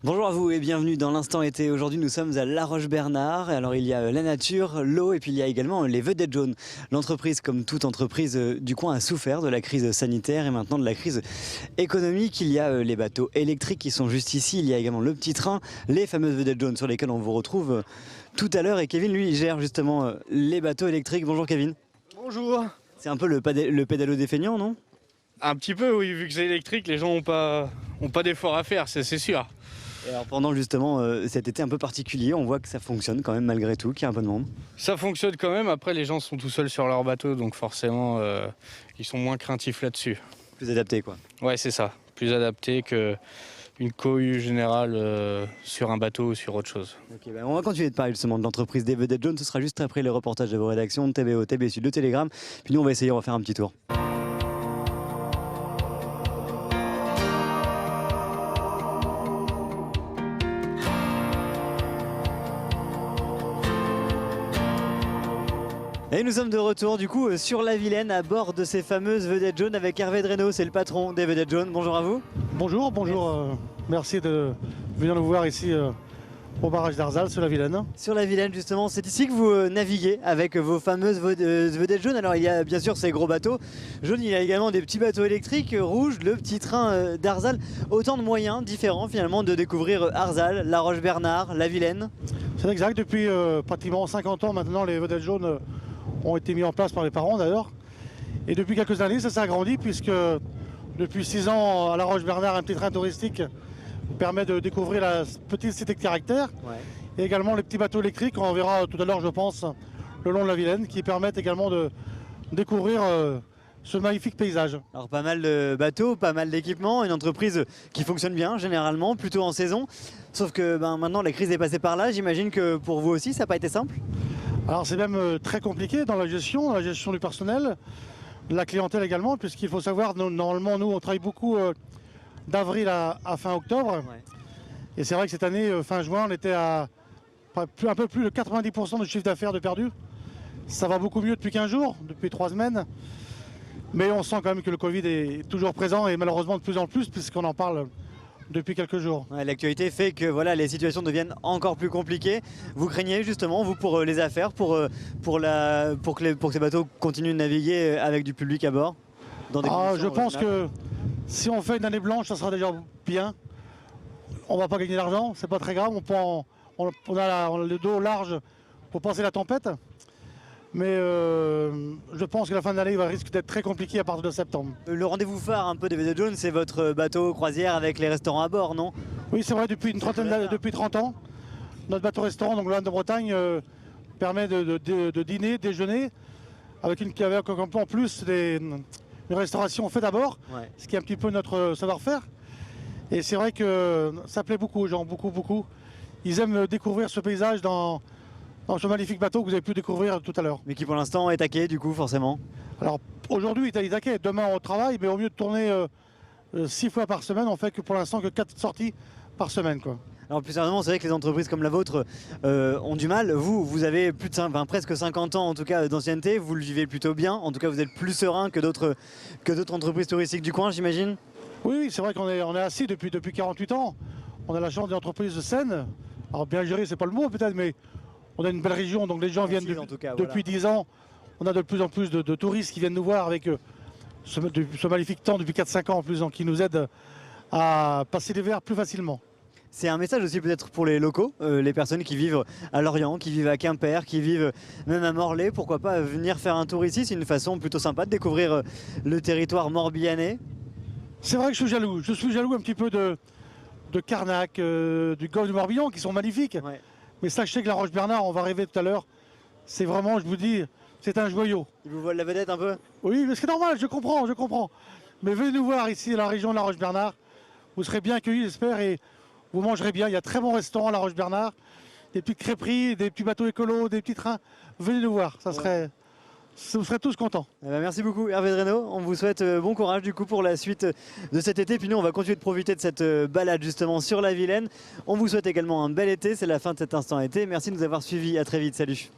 Bonjour à vous et bienvenue dans l'Instant été. Aujourd'hui nous sommes à La Roche-Bernard. Alors il y a la nature, l'eau et puis il y a également les vedettes jaunes. L'entreprise, comme toute entreprise du coin, a souffert de la crise sanitaire et maintenant de la crise économique. Il y a les bateaux électriques qui sont juste ici. Il y a également le petit train, les fameuses vedettes jaunes sur lesquelles on vous retrouve tout à l'heure. Et Kevin, lui, il gère justement les bateaux électriques. Bonjour Kevin. Bonjour. C'est un peu le pédalo des feignants, non? Un petit peu, oui, vu que c'est électrique, les gens ont pas d'efforts à faire, c'est sûr. Et alors pendant justement cet été un peu particulier, on voit que ça fonctionne quand même malgré tout, qu'il y a un peu de monde. Ça fonctionne quand même, après les gens sont tout seuls sur leur bateau, donc forcément ils sont moins craintifs là-dessus. Plus adapté quoi. Ouais, c'est ça, plus adapté qu'une cohue générale sur un bateau ou sur autre chose. Ok, on va continuer de parler justement de l'entreprise des vedettes jaunes. Ce sera juste après les reportages de vos rédactions de TBO, TB Sud, de Télégramme. Puis nous on va essayer de refaire un petit tour. Et nous sommes de retour du coup sur la Vilaine à bord de ces fameuses vedettes jaunes avec Hervé Dreno, c'est le patron des vedettes jaunes. Bonjour à vous. Bonjour. Merci de venir nous voir ici au barrage d'Arzal sur la Vilaine. Sur la Vilaine justement, c'est ici que vous naviguez avec vos fameuses vedettes jaunes. Alors il y a bien sûr ces gros bateaux jaunes, il y a également des petits bateaux électriques rouges, le petit train d'Arzal. Autant de moyens différents finalement de découvrir Arzal, La Roche-Bernard, la Vilaine. C'est exact, depuis pratiquement 50 ans maintenant, les vedettes jaunes ont été mis en place par les parents d'ailleurs. Et depuis quelques années, ça s'est agrandi puisque depuis 6 ans, à La Roche-Bernard, un petit train touristique permet de découvrir la petite cité de caractère. Ouais. Et également les petits bateaux électriques, on verra tout à l'heure je pense, le long de la Vilaine, qui permettent également de découvrir ce magnifique paysage. Alors pas mal de bateaux, pas mal d'équipements, une entreprise qui fonctionne bien généralement, plutôt en saison. Sauf que maintenant la crise est passée par là, j'imagine que pour vous aussi ça n'a pas été simple. Alors c'est même très compliqué dans la gestion du personnel, de la clientèle également, puisqu'il faut savoir, normalement nous on travaille beaucoup d'avril à fin octobre. Ouais. Et c'est vrai que cette année, fin juin, on était à un peu plus de 90% de chiffre d'affaires de perdu. Ça va beaucoup mieux depuis 15 jours, depuis 3 semaines. Mais on sent quand même que le Covid est toujours présent et malheureusement de plus en plus, puisqu'on en parle depuis quelques jours. Ouais, l'actualité fait que voilà, les situations deviennent encore plus compliquées. Vous craignez justement, vous, pour les affaires, pour que ces bateaux continuent de naviguer avec du public à bord dans des Je pense que si on fait une année blanche, ça sera déjà bien. On va pas gagner d'argent, c'est pas très grave. On a le dos large pour passer la tempête. Mais je pense que la fin de l'année risque d'être très compliquée à partir de septembre. Le rendez-vous phare un peu des vedettes jaunes, c'est votre bateau croisière avec les restaurants à bord, non? Oui, c'est vrai, depuis 30 ans, notre bateau-restaurant, donc le Han de Bretagne, permet de dîner, déjeuner, avec en plus une restauration faite à bord, Ouais. ce qui est un petit peu notre savoir-faire. Et c'est vrai que ça plaît beaucoup aux gens, beaucoup. Ils aiment découvrir ce paysage dans ce magnifique bateau que vous avez pu découvrir tout à l'heure. Mais qui pour l'instant est taqué du coup forcément. Alors aujourd'hui il est taquet, demain on travaille, mais au mieux de tourner 6 fois par semaine, on fait que pour l'instant que 4 sorties par semaine, quoi. Alors plus sérieusement, c'est vrai que les entreprises comme la vôtre ont du mal. Vous avez plus de presque 50 ans en tout cas d'ancienneté, vous le vivez plutôt bien. En tout cas, vous êtes plus serein que d'autres entreprises touristiques du coin, j'imagine. Oui, c'est vrai qu'on est assis depuis 48 ans. On a la chance d'une entreprise saine. Alors bien gérée, c'est pas le mot peut-être, mais on a une belle région, donc les gens viennent En tout cas, depuis 10 ans. On a de plus en plus de touristes qui viennent nous voir avec ce magnifique temps depuis 4-5 ans en plus, donc qui nous aide à passer l'hiver plus facilement. C'est un message aussi peut-être pour les locaux, les personnes qui vivent à Lorient, qui vivent à Quimper, qui vivent même à Morlaix. Pourquoi pas venir faire un tour ici? C'est une façon plutôt sympa de découvrir le territoire morbihanais. C'est vrai que je suis jaloux. Je suis jaloux un petit peu de Carnac, du golfe du Morbihan, qui sont magnifiques. Ouais. Mais sachez que la Roche-Bernard, on va arriver tout à l'heure, c'est vraiment, je vous dis, c'est un joyau. Ils vous volent la vedette un peu? Oui, mais c'est normal, je comprends. Mais venez nous voir ici, à la région de la Roche-Bernard. Vous serez bien accueillis, j'espère, et vous mangerez bien. Il y a très bons restaurants à la Roche-Bernard, des petites crêperies, des petits bateaux écolos, des petits trains. Venez nous voir, vous serez tous contents. Eh ben, merci beaucoup Hervé Dreno, on vous souhaite bon courage du coup pour la suite de cet été. Puis nous on va continuer de profiter de cette balade justement sur la Vilaine. On vous souhaite également un bel été, c'est la fin de cet instant été. Merci de nous avoir suivis, à très vite, salut.